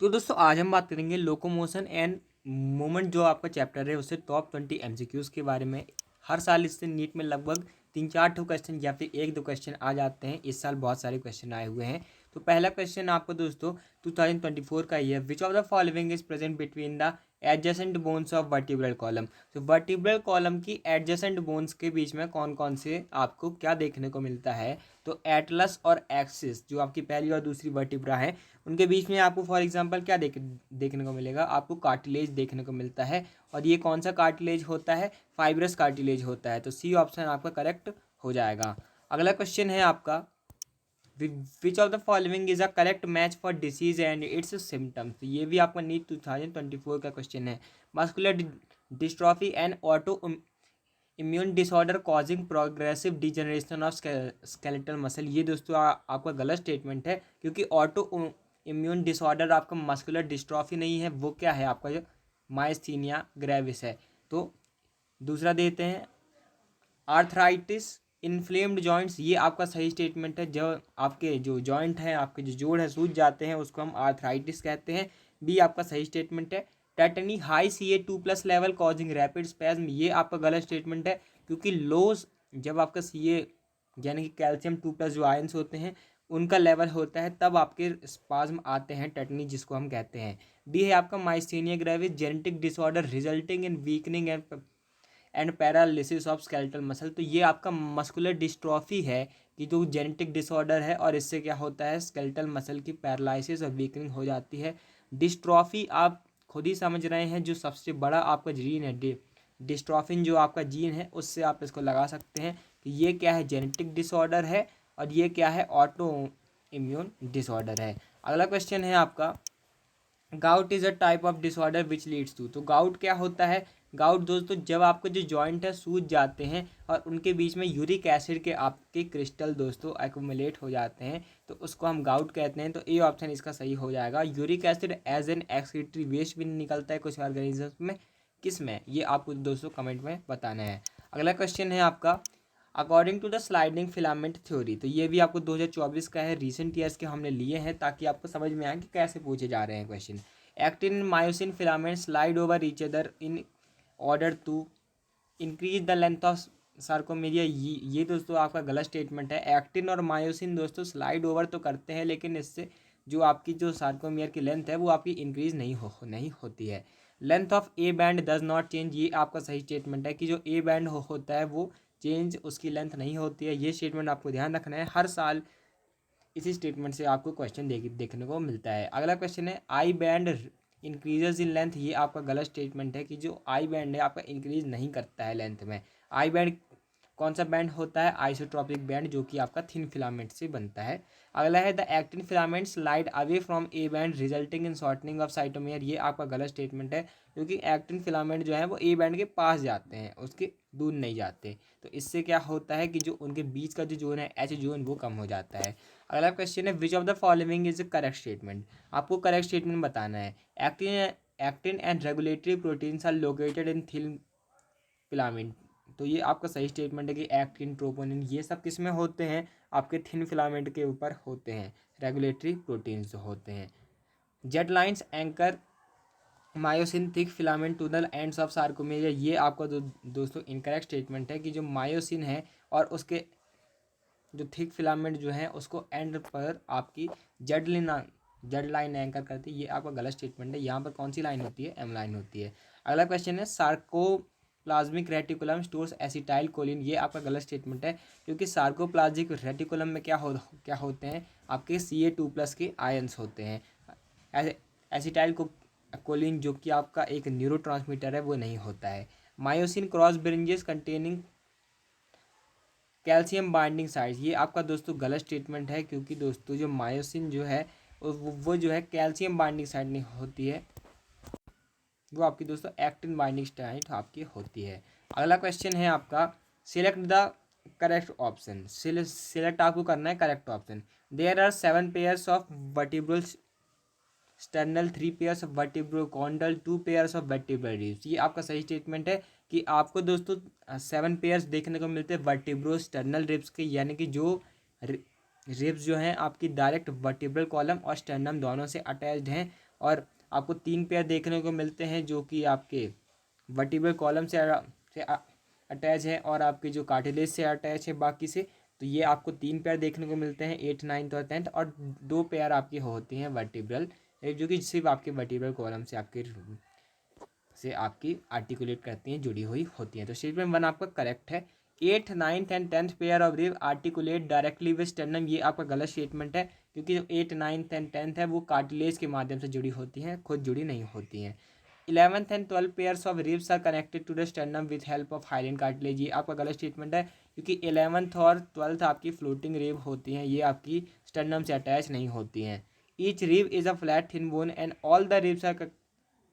तो दोस्तों आज हम बात करेंगे लोकोमोशन एंड मूवमेंट जो आपका चैप्टर है उससे टॉप 20 एमसीक्यूज के बारे में। हर साल इससे नीट में लगभग 3-4 क्वेश्चन या फिर 1-2 क्वेश्चन आ जाते हैं। इस साल बहुत सारे क्वेश्चन आए हुए हैं। तो पहला क्वेश्चन आपको दोस्तों 2024 का ही है। Which of the following is present between the adjacent bones of vertebral column. तो वर्टिब्रल कॉलम की एडजेसेंट बोन्स के बीच में कौन कौन से आपको क्या देखने को मिलता है। तो एटलस और एक्सिस जो आपकी पहली और दूसरी वर्टिब्रा है उनके बीच में आपको फॉर एग्जांपल क्या देखने को मिलेगा, आपको कार्टिलेज देखने को मिलता है। और ये कौन सा कार्टिलेज होता है, फाइब्रस कार्टिलेज होता है। तो सी ऑप्शन आपका करेक्ट हो जाएगा। अगला क्वेश्चन है आपका which of the following is a correct match for disease and it's symptoms. तो ये भी आपका नीट 2024 का क्वेश्चन है। Muscular dystrophy and auto immune disorder causing progressive degeneration of skeletal muscle. ये दोस्तों आपका गलत स्टेटमेंट है, क्योंकि ऑटो इम्यून डिसऑर्डर आपका मस्कुलर डिस्ट्रॉफी नहीं है, वो क्या है आपका जो माइस्थीनिया ग्रेविस है। तो दूसरा देते हैं आर्थराइटिस इन्फ्लेम्ड जॉइंट्स। ये आपका सही स्टेटमेंट है। जो आपके जो जॉइंट हैं, आपके जो जोड़ हैं सूज जाते हैं उसको हम आर्थराइटिस कहते हैं। बी आपका सही स्टेटमेंट है। Tetani high Ca2+ level causing rapid spasm. ये आपका गलत स्टेटमेंट है, क्योंकि लो जब आपका Ca यानी कि कैल्शियम 2+ जो आयंस होते हैं उनका लेवल होता है तब आपके स्पाज्म आते हैं, टेटनी जिसको हम कहते हैं। डी है आपका myasthenia gravis genetic disorder resulting in weakening and paralysis of skeletal muscle. तो ये आपका मस्कुलर डिस्ट्रॉफी है कि जो जेनेटिक डिसऑर्डर है और इससे क्या होता है स्केलेटल मसल की पैरालिसिस और वीकनिंग हो जाती है। डिस्ट्रॉफी आप खुद ही समझ रहे हैं, जो सबसे बड़ा आपका जीन है डिस्ट्रॉफिन जो आपका जीन है उससे आप इसको लगा सकते हैं कि ये क्या है जेनेटिक डिसऑर्डर है और ये क्या है ऑटो इम्यून डिसऑर्डर है। अगला क्वेश्चन है आपका gout is a type of disorder which leads to. तो गाउट क्या होता है। गाउट दोस्तों जब आपके जो जॉइंट है सूज जाते हैं और उनके बीच में यूरिक एसिड के आपके क्रिस्टल दोस्तों एक्यूमुलेट हो जाते हैं तो उसको हम गाउट कहते हैं। तो ए ऑप्शन इसका सही हो जाएगा। Uric acid as an excretory waste भी निकलता है कुछ ऑर्गेनिजम्स में, किस में, ये आपको दोस्तों कमेंट में बताना है। अगला क्वेश्चन है आपका according to the sliding filament theory. तो ये भी आपको 2024 का है, रिसेंट ईयर्स के हमने लिए हैं ताकि आपको समझ में आए कि कैसे पूछे जा रहे हैं question. Actin myosin filament slide over each other in order to increase the length of sarcomere. ये दोस्तों आपका गलत स्टेटमेंट है। एक्टिन और मायोसिन दोस्तों स्लाइड ओवर तो करते हैं लेकिन इससे जो आपकी जो सार्कोमेयर की लेंथ है वो आपकी इंक्रीज नहीं होती है। Length of A band does not change. ये आपका सही स्टेटमेंट है कि जो ए बैंड होता है वो चेंज उसकी लेंथ नहीं होती है। ये स्टेटमेंट आपको ध्यान रखना है। हर साल इसी स्टेटमेंट से आपको क्वेश्चन देखने को मिलता है। अगला क्वेश्चन है I band increases in length. ये आपका गलत स्टेटमेंट है कि जो आई बैंड है आपका इंक्रीज नहीं करता है लेंथ में। आई बैंड कौन सा बैंड होता है, आइसोट्रॉपिक बैंड जो कि आपका थिन फिलामेंट से बनता है। अगला है the actin filament slide away from A band resulting in shortening of sarcomere. ये आपका गलत स्टेटमेंट है, क्योंकि एक्टिन फिलामेंट जो है वो ए बैंड के पास जाते हैं, उसके दूर नहीं जाते। तो इससे क्या होता है कि जो उनके बीच का जो जोन है एच जोन वो कम हो जाता है। अगला क्वेश्चन है which of the following is correct statement. आपको करेक्ट स्टेटमेंट बताना है। Actin and regulatory proteins are located in thin filament. तो ये आपका सही स्टेटमेंट है कि एक्टिन ट्रोपोनिन ये सब किस में होते हैं, आपके थिन फिलामेंट के ऊपर होते हैं, रेगुलेटरी प्रोटीन्स जो होते हैं। Z lines anchor myosin thick filament to the ends of sarcomere. ये आपका दोस्तों इनकरेक्ट स्टेटमेंट है कि जो मायोसिन है और उसके जो थिक फिलामेंट जो है उसको एंड पर आपकी जेड लाइन एंकर करती है। ये आपका गलत स्टेटमेंट है। यहाँ पर कौन सी लाइन होती है, एम लाइन होती है। अगला क्वेश्चन है sarcoplasmic reticulum stores acetyl choline. ये आपका गलत स्टेटमेंट है, क्योंकि सार्कोप्लाज्मिक रेटिकुलम में क्या होते हैं आपके Ca2+ के आयंस होते हैं। एसिटाइल कोलिन जो कि आपका एक न्यूरोट्रांसमीटर है वो नहीं होता है। Myosin cross bridges containing calcium binding sites. ये आपका दोस्तों गलत स्टेटमेंट है, क्योंकि दोस्तों जो मायोसिन जो है वो जो है कैल्शियम बाइंडिंग साइट नहीं होती है, वो आपकी दोस्तों एक्टिन बाइंडिंग साइट आपकी होती है। अगला क्वेश्चन है आपका select the correct option. Select आपको करना है correct option. There are 7 pairs of vertebral sternal, 3 pairs of vertebrochondral, 2 pairs of vertebral ribs. ये आपका सही स्टेटमेंट है कि आपको दोस्तों 7 पेयर्स देखने को मिलते हैं वर्टिब्रो स्टर्नल रिब्स के, यानी कि जो रिब्स जो हैं आपकी डायरेक्ट वर्टिब्रल कॉलम और स्टर्नम दोनों से अटैच्ड हैं और आपको 3 पेयर देखने को मिलते हैं जो कि आपके वर्टिब्रल कॉलम से अटैच है और आपके जो कार्टिलेज से अटैच है बाकी से। तो ये आपको 3 पेयर देखने को मिलते हैं 8th 9th और 10th, और 2 पेयर आपकी होती हैं वर्टिब्रल जो कि सिर्फ आपके वर्टिब्रल कॉलम से आपकी आर्टिकुलेट करती हैं, जुड़ी हुई होती हैं। तो स्टेटमेंट 1 आपका करेक्ट है। 8th 9th and 10th pair of rib articulate directly with sternum, ये आपका गलत स्टेटमेंट है क्योंकि जो 8th 9th एंड 10th है वो कार्टिलेज के माध्यम से जुड़ी होती हैं, खुद जुड़ी नहीं होती हैं। 11th and 12th pairs of ribs are connected to the sternum with help of hyaline cartilage, ये आपका गलत स्टेटमेंट है क्योंकि 11th और 12th आपकी फ्लोटिंग रिब होती हैं, ये आपकी स्टर्नम से अटैच नहीं होती हैं। Each rib is a flat thin bone and all the ribs are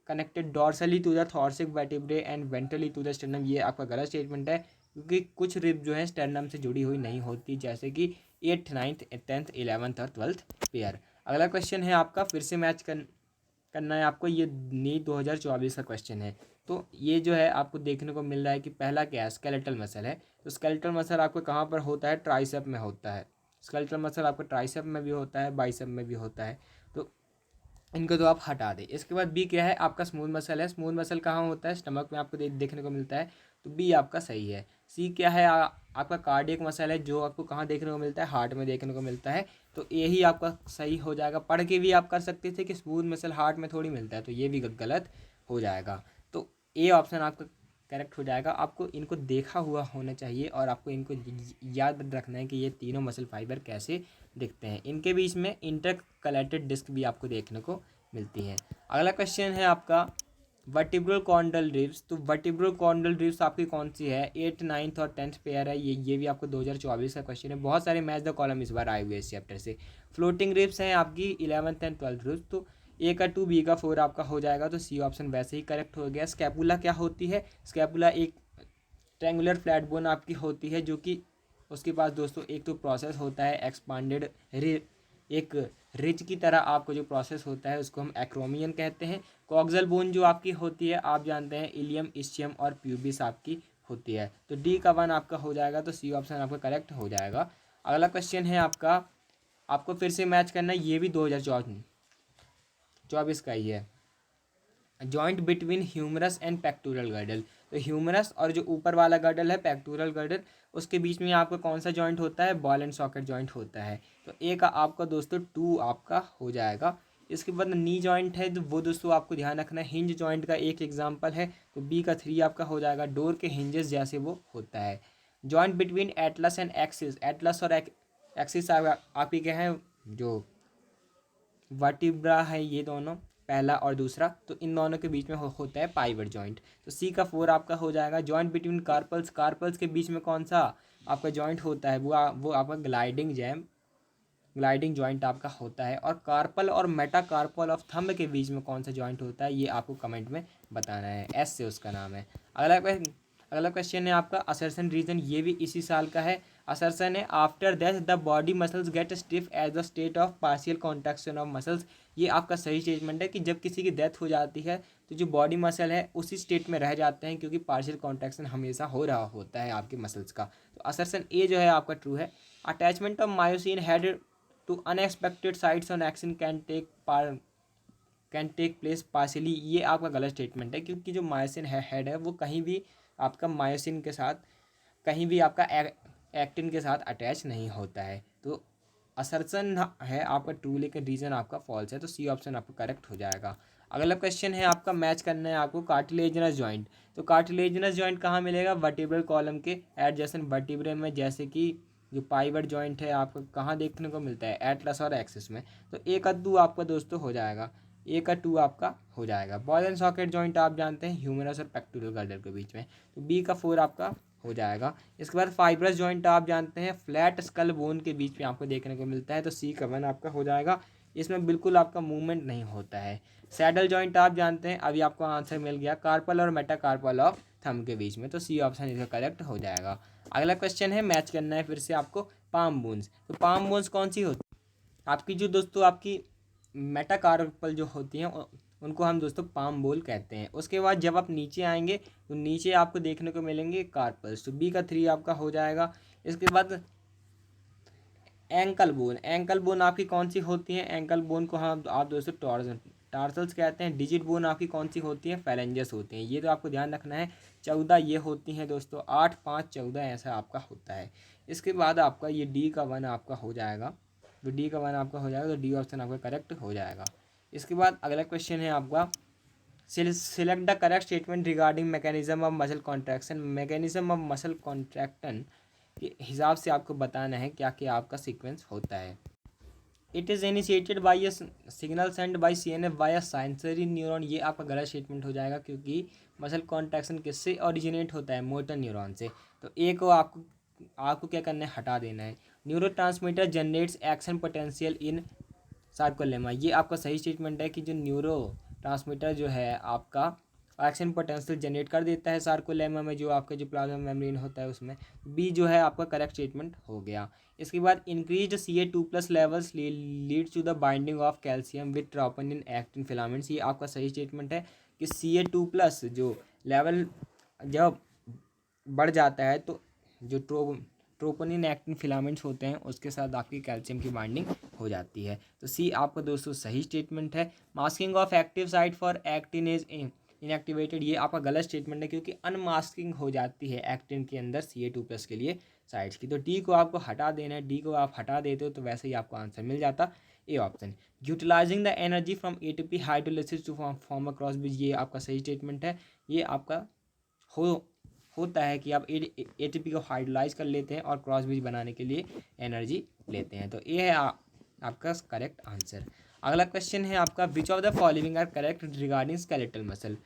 connected dorsally to the thoracic vertebrae and ventrally to the sternum, ये आपका गलत स्टेटमेंट है क्योंकि कुछ रिब जो है स्टर्नम से जुड़ी हुई नहीं होती, जैसे कि 8th 9th 10th 11th और 12th पेयर। अगला क्वेश्चन है आपका, फिर से मैच करना है आपको, ये नीट 2024 का क्वेश्चन है। तो ये जो है आपको देखने को मिल रहा है कि पहला क्या है, स्केलेटल मसल है। तो स्केलेटल मसल आपको कहाँ पर होता है, ट्राइसेप में होता है। स्केलेटल मसल आपको ट्राइसेप में भी होता है, बाइसेप में भी होता है, तो इनको तो आप हटा दें। इसके बाद बी क्या है, आपका स्मूथ मसल है। स्मूथ मसल कहाँ होता है, स्टमक में आपको देखने को मिलता है, तो बी आपका सही है। सी क्या है, आपका कार्डियक मसल है जो आपको कहाँ देखने को मिलता है, हार्ट में देखने को मिलता है, तो यही आपका सही हो जाएगा। पढ़ के भी आप कर सकते थे कि स्मूथ मसल हार्ट में थोड़ी मिलता है, तो ये भी गलत हो जाएगा। तो ए ऑप्शन आपका करेक्ट हो जाएगा। आपको इनको देखा हुआ होना चाहिए और आपको इनको याद रखना है कि ये तीनों मसल फाइबर कैसे दिखते हैं। इनके बीच में इंटरकलेटेड डिस्क भी आपको देखने को मिलती हैं। अगला क्वेश्चन है आपका वर्टिब्रल कॉन्डल रिब्स। तो वर्टिब्रल कॉन्डल रिब्स आपकी कौन सी है, 8th 9th और 10th पेयर है, ये भी आपको 2024 का क्वेश्चन है। बहुत सारे मैच द कॉलम इस बार आए हुए इस चैप्टर से। फ्लोटिंग रिब्स हैं आपकी 11th एंड 12th रिब्स, तो ए का 2 बी का 4 आपका हो जाएगा, तो सी ऑप्शन वैसे ही करेक्ट हो गया। स्कैपुला क्या होती है, स्कैपुला एक ट्रैंगुलर फ्लैट बोन आपकी होती है जो कि उसके पास दोस्तों एक तो प्रोसेस होता है एक्सपांडेड एक रिज की तरह आपको जो प्रोसेस होता है उसको हम एक्रोमियन कहते हैं। कॉक्सल बोन जो आपकी होती है आप जानते हैं इलियम, इस्चियम और प्यूबिस आपकी होती है। तो डी का 1 आपका हो जाएगा, तो सी ऑप्शन आपका करेक्ट हो जाएगा। अगला क्वेश्चन है आपका, आपको फिर से मैच करना है, ये भी 2024 का ही है। Joint between humerus and pectoral girdle. तो ह्यूमरस और जो ऊपर वाला गर्डल है पेक्टोरल गर्डल, उसके बीच में आपका कौन सा जॉइंट होता है, बॉल एंड सॉकेट जॉइंट होता है। तो ए का आपका दोस्तों 2 आपका हो जाएगा। इसके बाद नी जॉइंट है, तो वो दोस्तों आपको ध्यान रखना है, हिंज जॉइंट का एक एग्जाम्पल है, तो बी का 3 आपका हो जाएगा। डोर के हिंजेस जैसे वो होता है। Joint between Atlas and axis, Atlas और एक्सिस आपकी क्या है, जो वर्टिब्रा है ये दोनों, पहला और दूसरा, तो इन दोनों के बीच में होता है पाइवट जॉइंट। तो सी का 4 आपका हो जाएगा। जॉइंट बिटवीन कार्पल्स, कार्पल्स के बीच में कौन सा आपका जॉइंट होता है, वो आपका ग्लाइडिंग जॉइंट आपका होता है। और कार्पल और मेटाकार्पल ऑफ थंब के बीच में कौन सा जॉइंट होता है, ये आपको कमेंट में बताना है, एस से उसका नाम है। अगला क्वेश्चन है आपका असर्सन रीजन, ये भी इसी साल का है। असर्सन है after death the body muscles get stiff as the state of partial contraction of muscles, ये आपका सही स्टेटमेंट है कि जब किसी की डेथ हो जाती है तो जो बॉडी मसल है उसी स्टेट में रह जाते हैं क्योंकि पार्शियल कॉन्ट्रैक्शन हमेशा हो रहा होता है आपके मसल्स का। तो असर्सन ए जो है आपका ट्रू है। Attachment of myosin head to unexpected sites on action can take place partially, ये आपका गलत स्टेटमेंट है क्योंकि जो मायोसिन हेड है वो कहीं भी आपका मायोसिन के साथ, कहीं भी आपका एक्टिन के साथ अटैच नहीं होता है। तो असर्सन है आपका ट्रू, लेकिन रीजन आपका फॉल्स है, तो सी ऑप्शन आपका करेक्ट हो जाएगा। अगला क्वेश्चन है आपका, मैच करना है आपको कार्टिलेजिनस जॉइंट। तो कार्टिलेजिनस जॉइंट कहाँ मिलेगा, वर्टिब्रल कॉलम के एडजेसेंट वर्टिब्रे में, जैसे कि जो पाइवट जॉइंट है आपको कहाँ देखने को मिलता है, एटलस और एक्सिस में। तो ए का 2 आपका दोस्तों हो जाएगा, ए का 2 आपका हो जाएगा। बॉल एंड सॉकेट जॉइंट आप जानते हैं ह्यूमरस और पेक्टोरल गर्डल के बीच में, तो बी का 4 आपका हो जाएगा। इसके बाद फाइब्रस जॉइंट आप जानते हैं फ्लैट स्कल बोन के बीच में आपको देखने को मिलता है, तो सी का 1 आपका हो जाएगा। इसमें बिल्कुल आपका मूवमेंट नहीं होता है। सैडल जॉइंट आप जानते हैं, अभी आपको आंसर मिल गया, कार्पल और मेटाकार्पल ऑफ थंब के बीच में, तो सी ऑप्शन इसका करेक्ट हो जाएगा। अगला क्वेश्चन है, मैच करना है फिर से आपको पाम बोन्स। तो पाम बोन्स कौन सी होती है आपकी, जो दोस्तों आपकी मेटाकार्पल जो होती हैं उनको हम दोस्तों पाम बोल कहते हैं। उसके बाद जब आप नीचे आएंगे तो नीचे आपको देखने को मिलेंगे कार्पल्स, तो बी का 3 आपका हो जाएगा। इसके बाद एंकल बोन, एंकल बोन आपकी कौन सी होती है, एंकल बोन को हम आप दोस्तों टार्सल्स कहते हैं। डिजिट बोन आपकी कौन सी होती है, फैलेंजस होते हैं, ये तो आपको ध्यान रखना है। 14 ये होती हैं दोस्तों, 8 5 14 ऐसा आपका होता है। इसके बाद आपका ये डी का 1 आपका हो जाएगा, तो डी का 1 आपका हो जाएगा, तो डी ऑप्शन आपका करेक्ट हो जाएगा। इसके बाद अगला क्वेश्चन है आपका select the correct statement regarding mechanism of muscle contraction. Mechanism of muscle contraction के हिसाब से आपको बताना है क्या क्या आपका सीक्वेंस होता है। It is initiated by a signal send by CNF by a sensory neuron, ये आपका गलत स्टेटमेंट हो जाएगा क्योंकि मसल कॉन्ट्रैक्शन किससे ओरिजिनेट होता है, मोटर न्यूरॉन से। तो ए को आपको क्या करना है, हटा देना है। Neurotransmitter generates action potential in sarcolemma, ये आपका सही स्टेटमेंट है कि जो न्यूरो ट्रांसमीटर जो है आपका एक्शन पोटेंशियल जनरेट कर देता है सार्कोलेमा में, जो आपका जो प्लाज्मा मेम्ब्रेन होता है उसमें। बी जो है आपका करेक्ट स्टेटमेंट हो गया। इसके बाद increase Ca2+ levels leads to the binding of calcium with troponin actin filaments, ये आपका सही स्टेटमेंट है कि Ca2+ जो लेवल जब बढ़ जाता है तो जो ट्रोपोनिन एक्टिन फिलामेंट्स होते हैं उसके साथ आपकी कैल्शियम की बाइंडिंग हो जाती है। तो सी आपका दोस्तों सही स्टेटमेंट है। Masking of active site for actin is inactivated, ये आपका गलत स्टेटमेंट है क्योंकि अनमास्किंग हो जाती है एक्टिन के अंदर Ca2+ के लिए साइड्स की। तो डी को आपको हटा देना है, डी को आप हटा देते हो तो वैसे ही आपको आंसर मिल जाता, A option. Utilizing the energy from ATP hydrolysis to form a cross bridge, ये आपका सही स्टेटमेंट है। ये आपका होता है कि आप ATP को हाइड्रोलाइज कर लेते हैं और क्रॉस ब्रिज बनाने के लिए एनर्जी लेते हैं। तो ये है आपका करेक्ट आंसर। अगला क्वेश्चन है आपका which of the following are correct regarding skeletal muscle.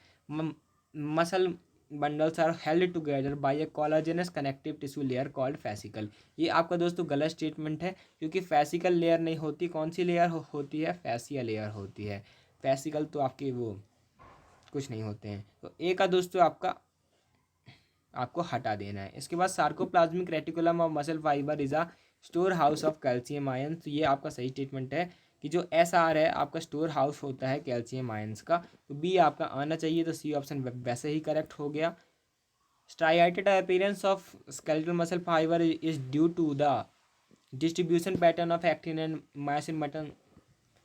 Muscle bundles are held together by a collagenous connective tissue layer called fascicle, ये आपका दोस्तों गलत स्टेटमेंट है क्योंकि फेसिकल लेयर नहीं होती। कौन सी लेयर होती है, फैसिया लेयर होती है। फेसिकल तो आपके वो कुछ नहीं होते हैं। तो ए का दोस्तों आपको हटा देना है। इसके बाद sarcoplasmic reticulum of muscle fibre is a store house of calcium ion, तो ये आपका सही स्टेटमेंट है कि जो SR है आपका स्टोर हाउस होता है कैल्शियम आयंस का। तो बी आपका आना चाहिए, तो सी ऑप्शन वैसे ही करेक्ट हो गया। Striated appearance of skeletal muscle fibre is due to the distribution pattern of actin and myosin mutton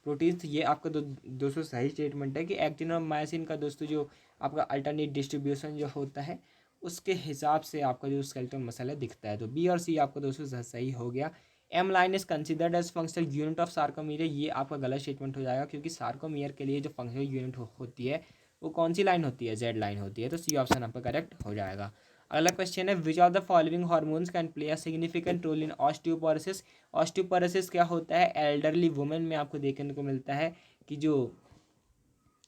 proteins, ये आपका दोस्तों सही स्टेटमेंट है कि एक्टिन और मायोसिन का दोस्तों जो आपका अल्टरनेट डिस्ट्रीब्यूशन जो होता है उसके हिसाब से आपका जो स्केलेटल मसल है दिखता है। तो बी और सी आपका दोस्तों सही हो गया। M line is considered as functional unit of sarcomere, ये आपका गलत स्टेटमेंट हो जाएगा क्योंकि सार्कोमीयर के लिए जो फंक्शनल यूनिट होती है वो कौन सी लाइन होती है, जेड लाइन होती है। तो सी ऑप्शन आपका करेक्ट हो जाएगा। अगला क्वेश्चन है which of the following hormones can play a significant role in osteoporosis. Osteoporosis क्या होता है, एल्डरली वुमेन में आपको देखने को मिलता है कि जो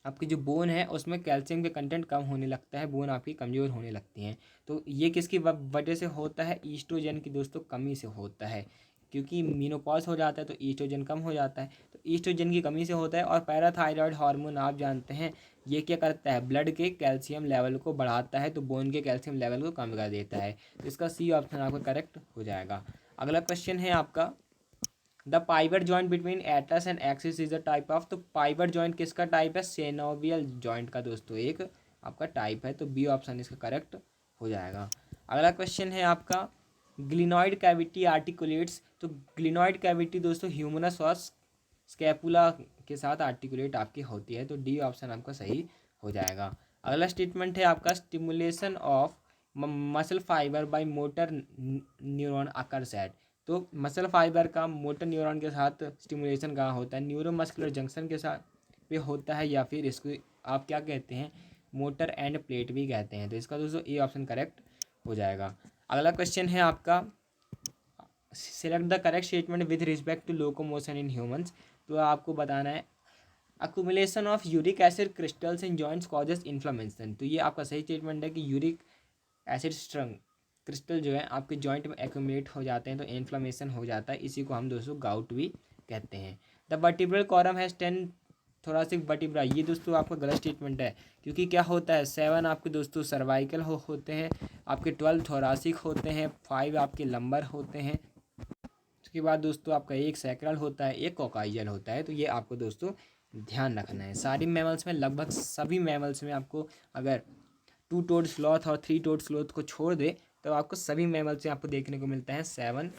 आपकी जो बोन है उसमें कैल्शियम के कंटेंट कम होने लगता है, बोन आपकी कमज़ोर होने लगती हैं। तो ये किसकी वजह से होता है, ईस्ट्रोजन की दोस्तों कमी से होता है क्योंकि मीनोपॉज हो जाता है तो ईस्ट्रोजन कम हो जाता है, तो ईस्ट्रोजन की कमी से होता है। और पैराथायरॉयड हार्मोन आप जानते हैं ये क्या करता है, ब्लड के कैल्शियम लेवल को बढ़ाता है, तो बोन के कैल्शियम लेवल को कम कर देता है। तो इसका सी ऑप्शन आपका करेक्ट हो जाएगा। अगला क्वेश्चन है आपका the pivot joint between Atlas and axis is a type of, तो पाइवट जॉइंट किसका टाइप है, सेनोवियल जॉइंट का दोस्तों एक आपका टाइप है। तो बी ऑप्शन इसका करेक्ट हो जाएगा। अगला क्वेश्चन है आपका ग्लिनॉइड कैविटी आर्टिकुलेट्स, तो ग्लिनॉइड कैविटी दोस्तों ह्यूमरस और स्कैपुला के साथ आर्टिकुलेट आपकी होती है। तो डी ऑप्शन आपका सही हो जाएगा। अगला स्टेटमेंट है आपका stimulation of muscle fibre by motor neuron occurs at, तो मसल फाइबर का मोटर न्यूरॉन के साथ स्टिमुलेशन कहाँ होता है, न्यूरोमस्कुलर जंक्शन के साथ पे होता है या फिर इसको आप क्या कहते हैं, मोटर एंड प्लेट भी कहते हैं। तो इसका दोस्तों ए ऑप्शन करेक्ट हो जाएगा। अगला क्वेश्चन है आपका select the correct statement with respect to locomotion in humans, तो आपको बताना है accumulation of uric acid crystals in joints causes inflammation, तो ये आपका सही स्टेटमेंट है कि यूरिक एसिड स्ट्रंग क्रिस्टल जो है आपके जॉइंट में एक्यूमुलेट हो जाते हैं तो इन्फ्लेमेशन हो जाता है, इसी को हम दोस्तों गाउट भी कहते हैं। The vertebral column has 10 thoracic vertebra, ये दोस्तों आपका गलत स्टेटमेंट है क्योंकि क्या होता है 7 आपके दोस्तों सर्वाइकल होते हैं, आपके 12 थोरासिक होते हैं, 5 आपके लंबर होते हैं, उसके बाद दोस्तों आपका एक सैक्रल होता है, एक कॉकाइजल होता है। तो ये आपको दोस्तों ध्यान रखना है। सारी मैमल्स में लगभग सभी मैमल्स में आपको अगर 2 टोड स्लॉथ और 3 टोड स्लॉथ को छोड़ दे तो आपको सभी मैमल्स में आपको देखने को मिलता है 7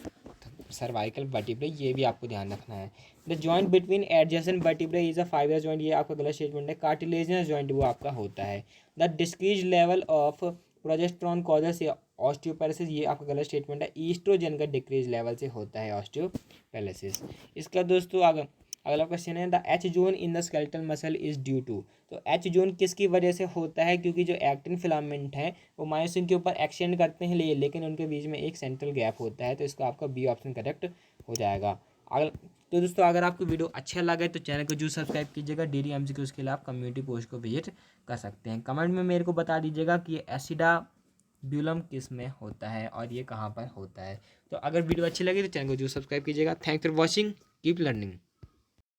सर्वाइकल वर्टिब्रे, ये भी आपको ध्यान रखना है। The joint between adjacent vertebrae is a fibre joint, ये आपका गलत स्टेटमेंट है। कार्टिलेजिनस जॉइंट वो आपका होता है। The decrease level of progesterone causes osteoporosis, ये आपका गलत स्टेटमेंट है। ईस्ट्रोजन का डिक्रीज लेवल से होता है ऑस्टियोपेरेसिस। इसका दोस्तों अगला क्वेश्चन है the H zone in the skeletal muscle is due to, तो एच जोन किसकी वजह से होता है? क्योंकि जो एक्टिन फिलामेंट है वो मायोसिन के ऊपर एक्सटेंड करते हैं लेकिन उनके बीच में एक सेंट्रल गैप होता है, तो इसका आपका बी ऑप्शन करेक्ट हो जाएगा। अगर तो दोस्तों अगर आपको वीडियो अच्छा लगे तो चैनल को जरूर सब्सक्राइब कीजिएगा। डेली एमसीक्यूज के लिए आप कम्युनिटी पोस्ट को विजिट कर सकते हैं। कमेंट में मेरे को बता दीजिएगा कि एसिडाब्यूलम किस में होता है और ये कहाँ पर होता है। तो अगर वीडियो अच्छी लगी तो चैनल को जरूर सब्सक्राइब कीजिएगा। Thanks for watching, keep learning.